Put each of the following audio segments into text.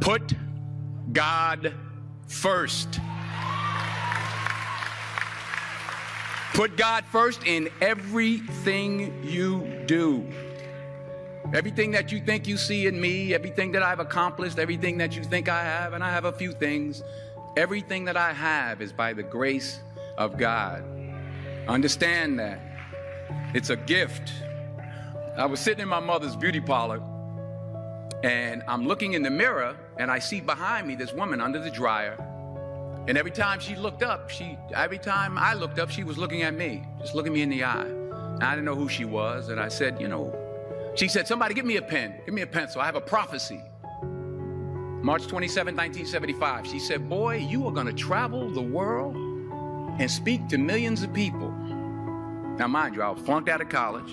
Put God first. Put God first in everything you do. Everything that you think you see in me, everything that I've accomplished, everything that you think I have, and I have a few things, everything that I have is by the grace of God. Understand that. It's a gift. I was sitting in my mother's beauty parlor, and I'm looking in the mirror, and I see behind me this woman under the dryer. And every time I looked up, she was looking at me, just looking me in the eye. And I didn't know who she was, and I said, she said, somebody give me a pen, so I have a prophecy. March 27, 1975, she said, boy, you are gonna travel the world and speak to millions of people. Now, mind you, I was flunked out of college.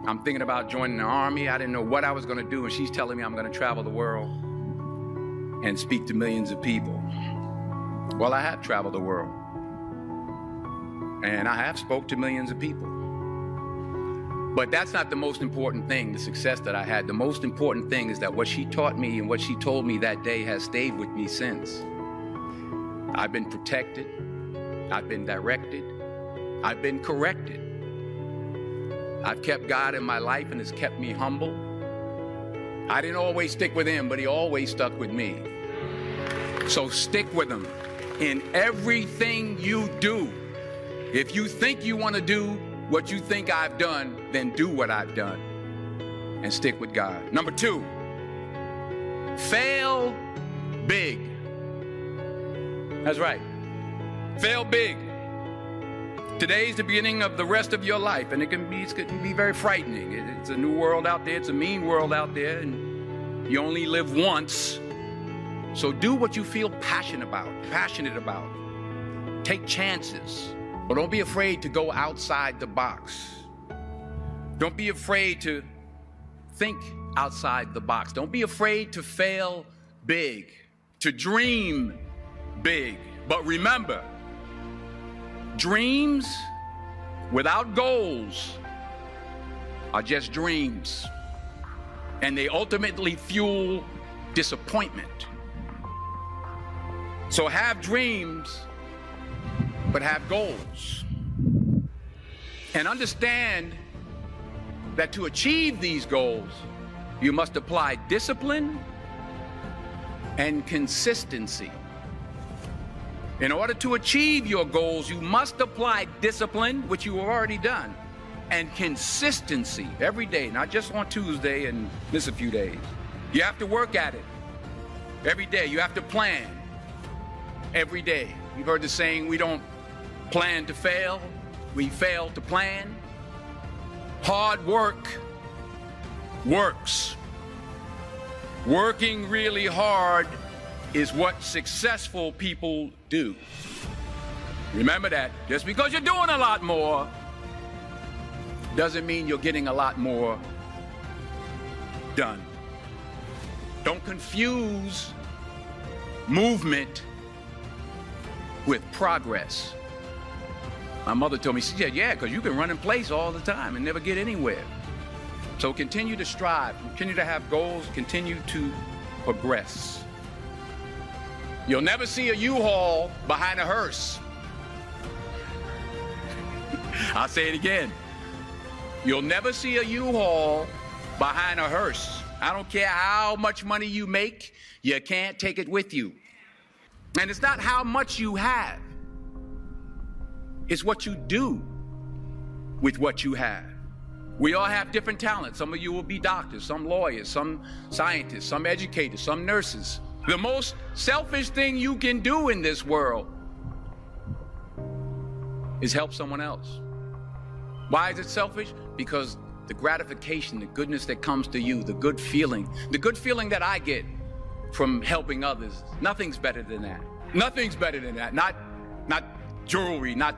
I'm thinking about joining the army. I didn't know what I was gonna do, and she's telling me I'm gonna travel the world and speak to millions of people. Well, I have traveled the world, and I have spoke to millions of people. But that's not the most important thing, the success that I had. The most important thing is that what she taught me and what she told me that day has stayed with me since. I've been protected, I've been directed, I've been corrected. I've kept God in my life, and it's kept me humble. I didn't always stick with him, but he always stuck with me. So stick with him in everything you do. If you think you want to do what you think I've done, then do what I've done and stick with God. Number 2, fail big. That's right. Fail big. Today's the beginning of the rest of your life, and it can be very frightening. It's a new world out there. It's a mean world out there, and you only live once. So do what you feel passionate about. Take chances. But don't be afraid to go outside the box. Don't be afraid to think outside the box. Don't be afraid to fail big, to dream big. But remember, dreams without goals are just dreams, and they ultimately fuel disappointment. So have dreams, but have goals. And understand that to achieve these goals, you must apply discipline and consistency. In order to achieve your goals, you must apply discipline, which you have already done, and consistency every day, not just on Tuesday and miss a few days. You have to work at it every day. You have to plan every day. You've heard the saying, we don't plan to fail, we fail to plan. Hard work works. Working really hard is what successful people do. Remember that. Just because you're doing a lot more doesn't mean you're getting a lot more done. Don't confuse movement with progress. My mother told me, she said, yeah, because you can run in place all the time and never get anywhere. So continue to strive, continue to have goals, continue to progress. You'll never see a U-Haul behind a hearse. I'll say it again. You'll never see a U-Haul behind a hearse. I don't care how much money you make, you can't take it with you. And it's not how much you have. It's what you do with what you have. We all have different talents. Some of you will be doctors, some lawyers, some scientists, some educators, some nurses. The most selfish thing you can do in this world is help someone else. Why is it selfish? Because the gratification, the goodness that comes to you, the good feeling that I get from helping others, nothing's better than that. Nothing's better than that. Not jewelry, not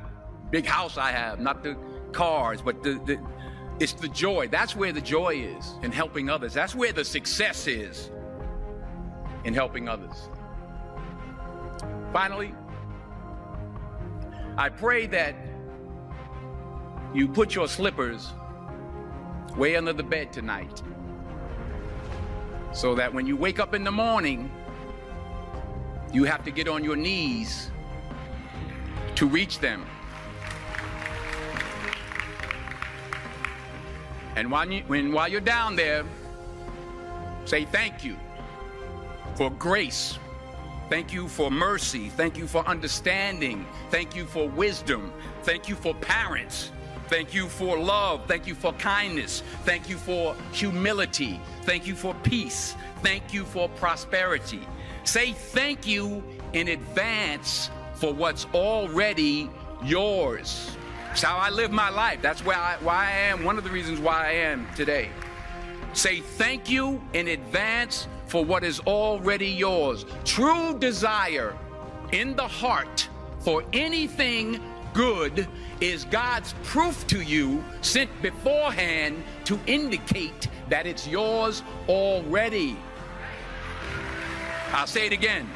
big house I have, not the cars, but it's the joy. That's where the joy is, in helping others. That's where the success is, in helping others. Finally, I pray that you put your slippers way under the bed tonight, so that when you wake up in the morning, you have to get on your knees to reach them. And while you're down there, say thank you for grace. Thank you for mercy. Thank you for understanding. Thank you for wisdom. Thank you for parents. Thank you for love. Thank you for kindness. Thank you for humility. Thank you for peace. Thank you for prosperity. Say thank you in advance for what's already yours. That's how I live my life. That's why I am, one of the reasons why I am today. Say thank you in advance for what is already yours. True desire in the heart for anything good is God's proof to you, sent beforehand to indicate that it's yours already. I'll say it again.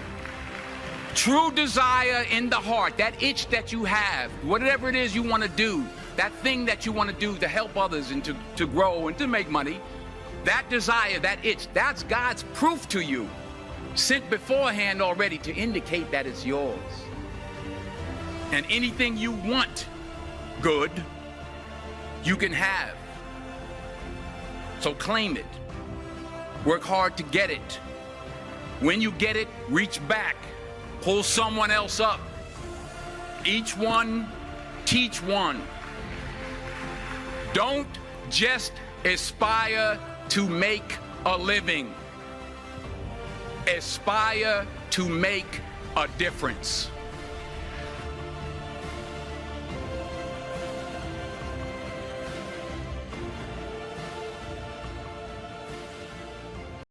True desire in the heart, that itch that you have, whatever it is you want to do, that thing that you want to do to help others and to grow and to make money, that desire, that itch, that's God's proof to you, sent beforehand already to indicate that it's yours. And anything you want good, you can have. So claim it. Work hard to get it. When you get it, reach back. Pull someone else up. Each one, teach one. Don't just aspire to make a living. Aspire to make a difference.